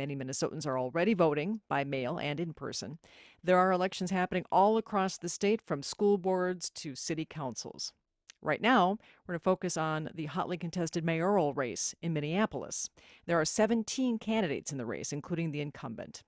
Many Minnesotans are already voting by mail and in person. There are elections happening all across the state, from school boards to city councils. Right now, we're going to focus on the hotly contested mayoral race in Minneapolis. There are 17 candidates in the race, including the incumbent.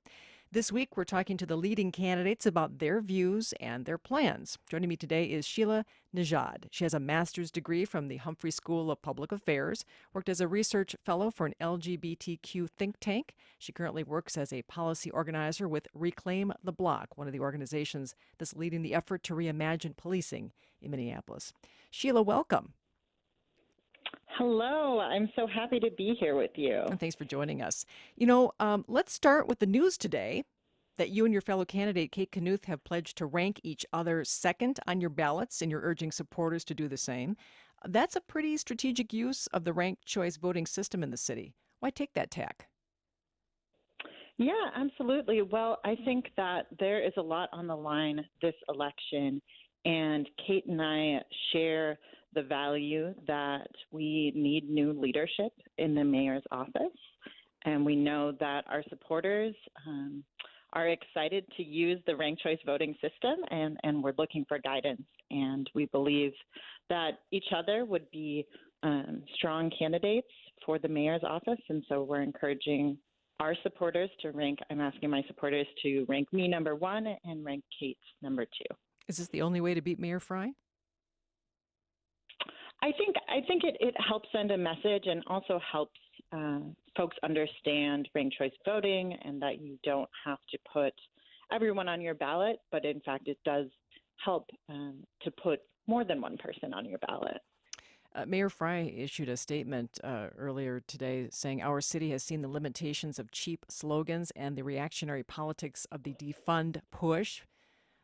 This week, we're talking to the leading candidates about their views and their plans. Joining me today is Sheila Nezhad. She has a master's degree from the Humphrey School of Public Affairs, worked as a research fellow for an LGBTQ think tank. She currently works as a policy organizer with Reclaim the Block, one of the organizations that's leading the effort to reimagine policing in Minneapolis. Sheila, welcome. Hello, I'm so happy to be here with you. And thanks for joining us. Let's start with the news today that you and your fellow candidate, Kate Knuth, have pledged to rank each other second on your ballots, and you're urging supporters to do the same. That's a pretty strategic use of the ranked choice voting system in the city. Why take that tack? Yeah, absolutely. Well, I think that there is a lot on the line this election, and Kate and I share the value that we need new leadership in the mayor's office. And we know that our supporters are excited to use the ranked choice voting system, and we're looking for guidance. And we believe that each other would be strong candidates for the mayor's office. And so we're encouraging our supporters to I'm asking my supporters to rank me number one and rank Kate number two. Is this the only way to beat Mayor Fry? I think it helps send a message and also helps folks understand ranked choice voting, and that you don't have to put everyone on your ballot, but in fact it does help to put more than one person on your ballot. Mayor Fry issued a statement earlier today saying our city has seen the limitations of cheap slogans and the reactionary politics of the defund push.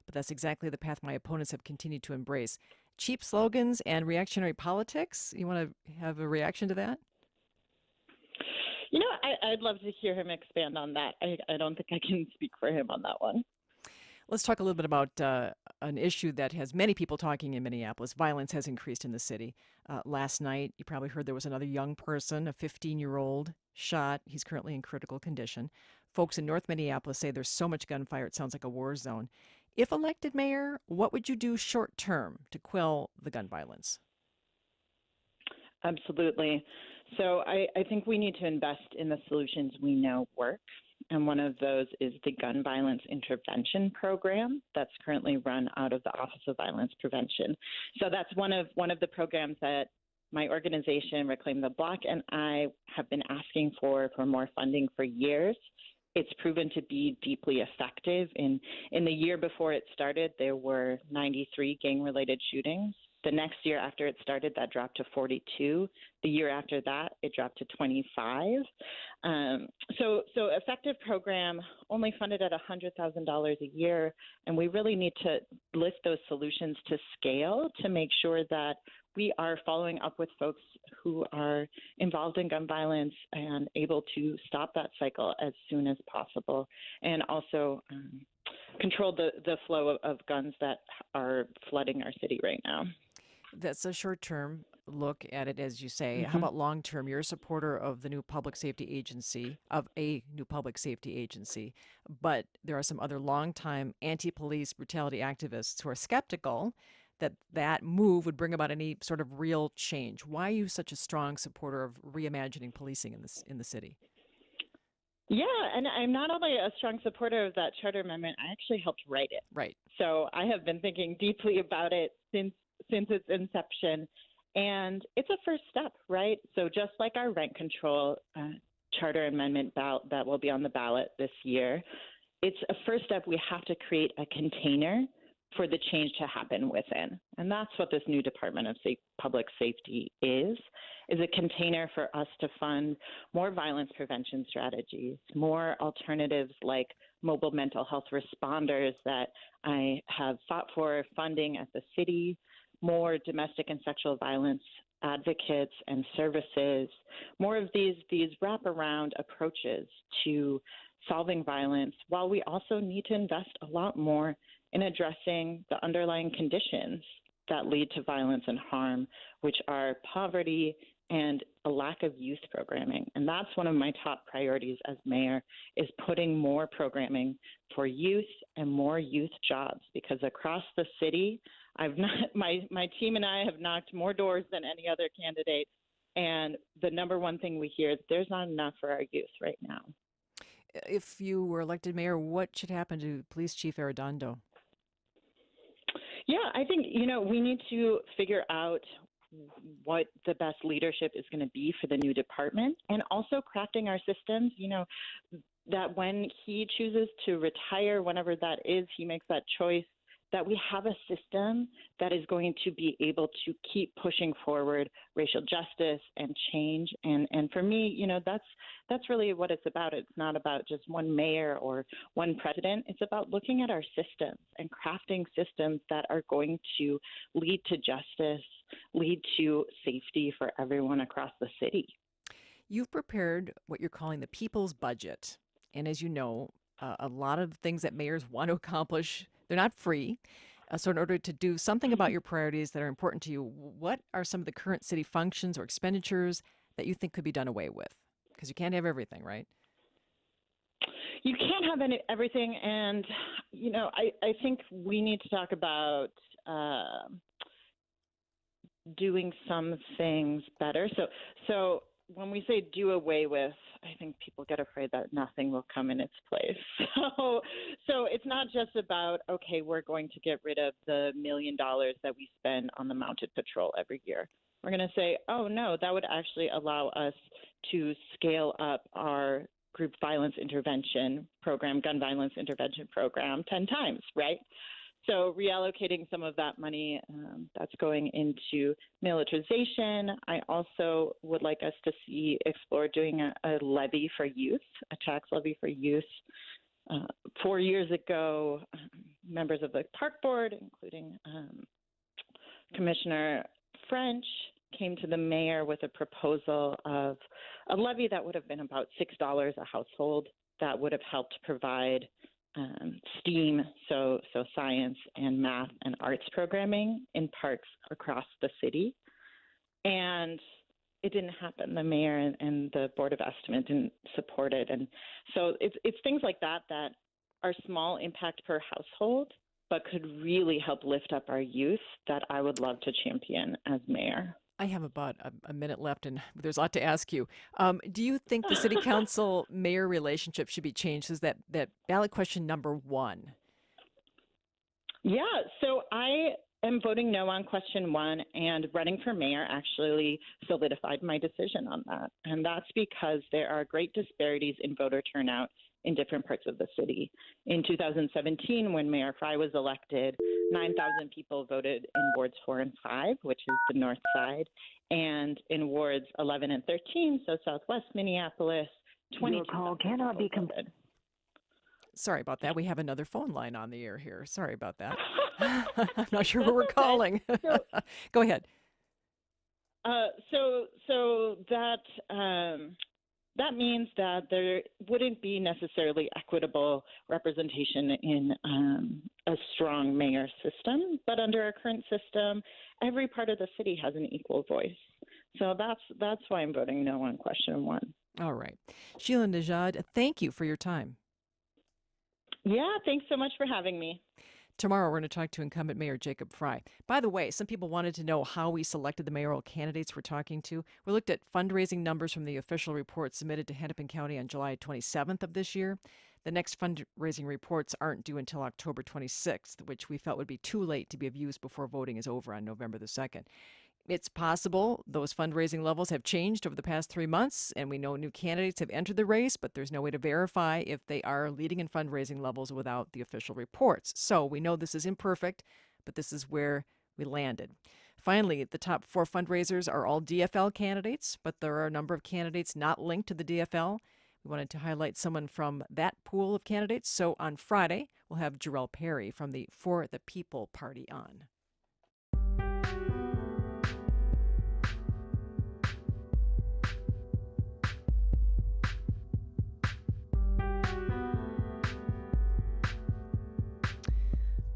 But that's exactly the path my opponents have continued to embrace. Cheap slogans and reactionary politics? You want to have a reaction to that? You know, I'd love to hear him expand on that. I don't think I can speak for him on that one. Let's talk a little bit about an issue that has many people talking in Minneapolis. Violence has increased in the city. Last night, you probably heard there was another young person, a 15-year-old, shot. He's currently in critical condition. Folks in North Minneapolis say there's so much gunfire, it sounds like a war zone. If elected mayor, what would you do short term to quell the gun violence? Absolutely. So I think we need to invest in the solutions we know work. And one of those is the gun violence intervention program that's currently run out of the Office of Violence Prevention. So that's one of the programs that my organization, Reclaim the Block, and I have been asking for more funding for years. It's proven to be deeply effective. In the year before it started, there were 93 gang-related shootings. The next year after it started, that dropped to 42. The year after that, it dropped to 25. So effective program, only funded at $100,000 a year, and we really need to lift those solutions to scale to make sure that we are following up with folks who are involved in gun violence and able to stop that cycle as soon as possible, and also control the flow of guns that are flooding our city right now. That's a short-term look at it, as you say. Mm-hmm. How about long-term? You're a supporter of a new public safety agency, but there are some other long-time anti-police brutality activists who are skeptical that move would bring about any sort of real change. Why are you such a strong supporter of reimagining policing in the city? Yeah, and I'm not only a strong supporter of that charter amendment, I actually helped write it. Right. So I have been thinking deeply about it since its inception, and it's a first step, right? So just like our rent control charter amendment that will be on the ballot this year, it's a first step. We have to create a container for the change to happen within. And that's what this new Department of Public Safety is a container for us to fund more violence prevention strategies, more alternatives like mobile mental health responders that I have fought for funding at the city, more domestic and sexual violence advocates and services, more of these wraparound approaches to solving violence, while we also need to invest a lot more in addressing the underlying conditions that lead to violence and harm, which are poverty, and a lack of youth programming. And that's one of my top priorities as mayor, is putting more programming for youth and more youth jobs, because across the city, my team and I have knocked more doors than any other candidate. And the number one thing we hear is there's not enough for our youth right now. If you were elected mayor, what should happen to Police Chief Eridando? Yeah, I think, we need to figure out what the best leadership is going to be for the new department, and also crafting our systems, that when he chooses to retire, whenever that is, he makes that choice, that we have a system that is going to be able to keep pushing forward racial justice and change. And for me, that's really what it's about. It's not about just one mayor or one president. It's about looking at our systems and crafting systems that are going to lead to justice, lead to safety for everyone across the city. You've prepared what you're calling the people's budget. And as you know, a lot of things that mayors want to accomplish, they're not free. So in order to do something about your priorities that are important to you, what are some of the current city functions or expenditures that you think could be done away with? Because you can't have everything, right? You can't have everything. And, I think we need to talk about doing some things better. So when we say do away with, I think people get afraid that nothing will come in its place. So it's not just about, okay, we're going to get rid of the $1 million that we spend on the mounted patrol every year. We're going to say, oh, no, that would actually allow us to scale up our group violence intervention program, gun violence intervention program 10 times, right? So reallocating some of that money that's going into militarization. I also would like us to explore doing a levy for youth, a tax levy for youth. 4 years ago, members of the park board, including Commissioner French, came to the mayor with a proposal of a levy that would have been about $6 a household, that would have helped provide STEAM, so science and math and arts programming in parks across the city. And it didn't happen. The mayor and the Board of Estimate didn't support it. And so it's things like that that are small impact per household, but could really help lift up our youth, that I would love to champion as mayor. I have about a minute left, and there's a lot to ask you. Do you think the city council mayor relationship should be changed? Is that ballot question number one? Yeah, so I am voting no on question one, and running for mayor actually solidified my decision on that. And that's because there are great disparities in voter turnout in different parts of the city. In 2017, when Mayor Fry was elected, 9,000 people voted in wards 4 and 5, which is the north side, and in wards 11 and 13, so southwest Minneapolis, 22,000 Your call cannot be voted. Sorry about that. We have another phone line on the air here. Sorry about that. I'm not sure who we're calling. Go ahead. So that means that there wouldn't be necessarily equitable representation in a strong mayor system, but under our current system, every part of the city has an equal voice. So that's why I'm voting no on question one. All right. Sheila Nezhad, thank you for your time. Yeah, thanks so much for having me. Tomorrow, we're going to talk to incumbent Mayor Jacob Fry. By the way, some people wanted to know how we selected the mayoral candidates we're talking to. We looked at fundraising numbers from the official report submitted to Hennepin County on July 27th of this year. The next fundraising reports aren't due until October 26th, which we felt would be too late to be of use before voting is over on November the 2nd. It's possible those fundraising levels have changed over the past 3 months, and we know new candidates have entered the race, but there's no way to verify if they are leading in fundraising levels without the official reports. So we know this is imperfect, but this is where we landed. Finally, the top 4 fundraisers are all DFL candidates, but there are a number of candidates not linked to the DFL. We wanted to highlight someone from that pool of candidates. So on Friday, we'll have Jarrell Perry from the For the People Party on.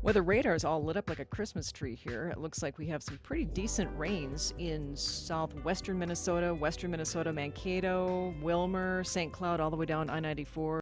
Weather radar is all lit up like a Christmas tree here. It looks like we have some pretty decent rains in southwestern Minnesota, western Minnesota, Mankato, Wilmer, St. Cloud, all the way down I-94.